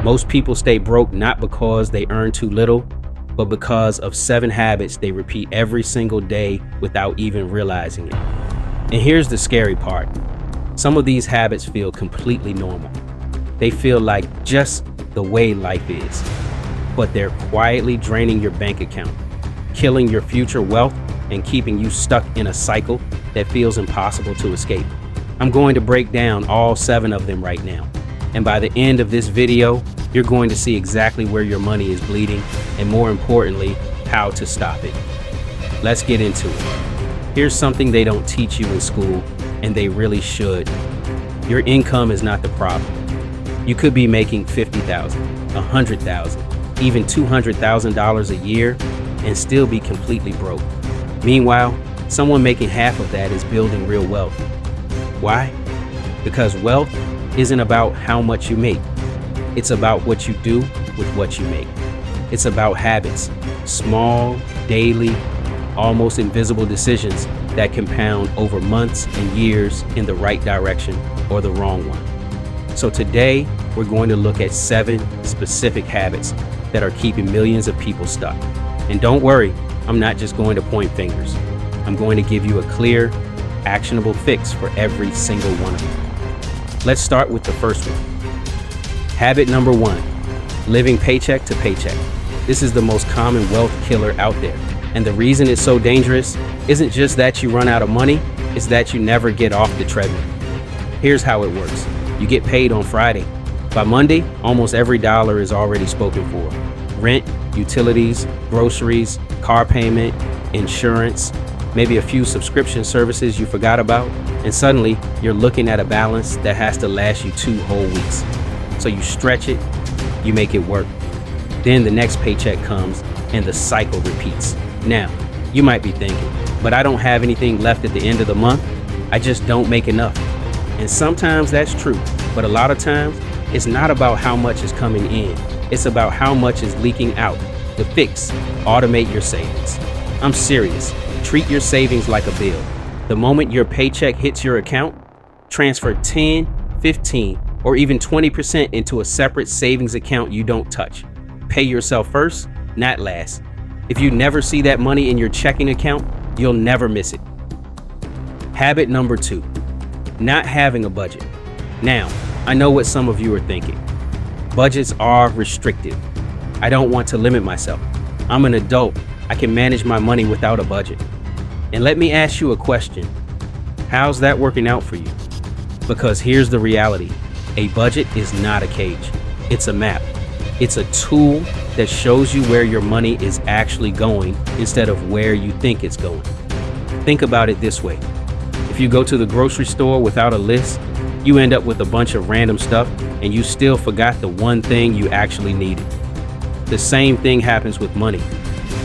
Most people stay broke not because they earn too little, but because of 7 habits they repeat every single day without even realizing it. And here's the scary part. Some of these habits feel completely normal. They feel like just the way life is, but they're quietly draining your bank account, killing your future wealth, and keeping you stuck in a cycle that feels impossible to escape. I'm going to break down all 7 of them right now. And by the end of this video, you're going to see exactly where your money is bleeding, and more importantly, how to stop it. Let's get into it. Here's something they don't teach you in school, and they really should. Your income is not the problem. You could be making $50,000, $100,000, even $200,000 a year and still be completely broke. Meanwhile, someone making half of that is building real wealth. Why? Because wealth isn't about how much you make. It's about what you do with what you make. It's about habits, small, daily, almost invisible decisions that compound over months and years in the right direction or the wrong one. So today, we're going to look at 7 specific habits that are keeping millions of people stuck. And don't worry, I'm not just going to point fingers. I'm going to give you a clear, actionable fix for every single one of them. Let's start with the first one. Habit number 1, living paycheck to paycheck. This is the most common wealth killer out there. And the reason it's so dangerous isn't just that you run out of money, it's that you never get off the treadmill. Here's how it works. You get paid on Friday. By Monday, almost every dollar is already spoken for. Rent, utilities, groceries, car payment, insurance, maybe a few subscription services you forgot about, and suddenly you're looking at a balance that has to last you 2 whole weeks. So you stretch it, you make it work. Then the next paycheck comes and the cycle repeats. Now, you might be thinking, but I don't have anything left at the end of the month. I just don't make enough. And sometimes that's true, but a lot of times it's not about how much is coming in. It's about how much is leaking out. The fix: automate your savings. I'm serious. Treat your savings like a bill. The moment your paycheck hits your account, transfer 10, 15, or even 20% into a separate savings account you don't touch. Pay yourself first, not last. If you never see that money in your checking account, you'll never miss it. Habit number 2, not having a budget. Now, I know what some of you are thinking. Budgets are restrictive. I don't want to limit myself. I'm an adult. I can manage my money without a budget. And let me ask you a question. How's that working out for you? Because here's the reality. A budget is not a cage. It's a map. It's a tool that shows you where your money is actually going instead of where you think it's going. Think about it this way. If you go to the grocery store without a list, you end up with a bunch of random stuff and you still forgot the one thing you actually needed. The same thing happens with money.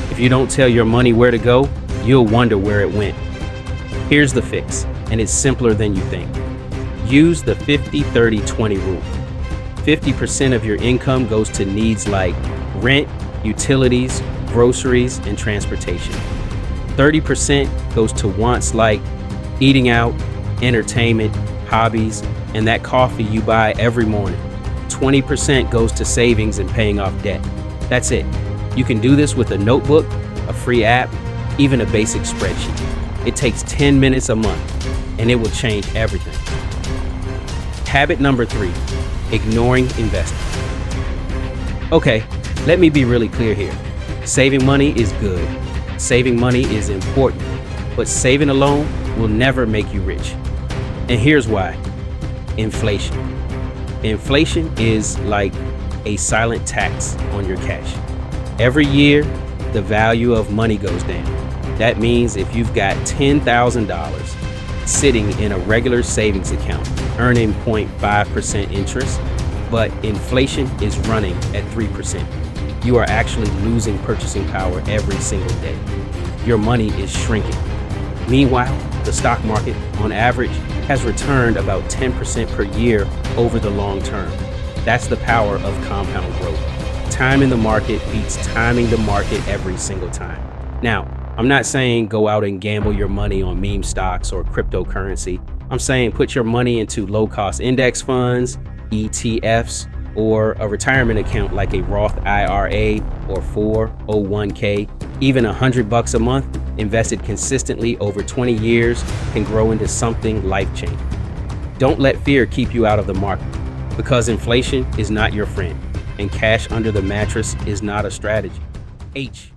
If you don't tell your money where to go, you'll wonder where it went. Here's the fix, and it's simpler than you think. Use the 50-30-20 rule. 50% of your income goes to needs like rent, utilities, groceries, and transportation. 30% goes to wants like eating out, entertainment, hobbies, and that coffee you buy every morning. 20% goes to savings and paying off debt. That's it. You can do this with a notebook, a free app, even a basic spreadsheet. It takes 10 minutes a month, and it will change everything. Habit number 3, ignoring investing. Okay, let me be really clear here. Saving money is good. Saving money is important, but saving alone will never make you rich. And here's why. Inflation. Inflation is like a silent tax on your cash. Every year, the value of money goes down. That means if you've got $10,000 sitting in a regular savings account, earning 0.5% interest, but inflation is running at 3%, you are actually losing purchasing power every single day. Your money is shrinking. Meanwhile, the stock market, on average, has returned about 10% per year over the long term. That's the power of compound growth. Time in the market beats timing the market every single time. Now, I'm not saying go out and gamble your money on meme stocks or cryptocurrency. I'm saying put your money into low-cost index funds, ETFs, or a retirement account like a Roth IRA or 401k. Even $100 a month invested consistently over 20 years can grow into something life-changing. Don't let fear keep you out of the market, because inflation is not your friend and cash under the mattress is not a strategy. H.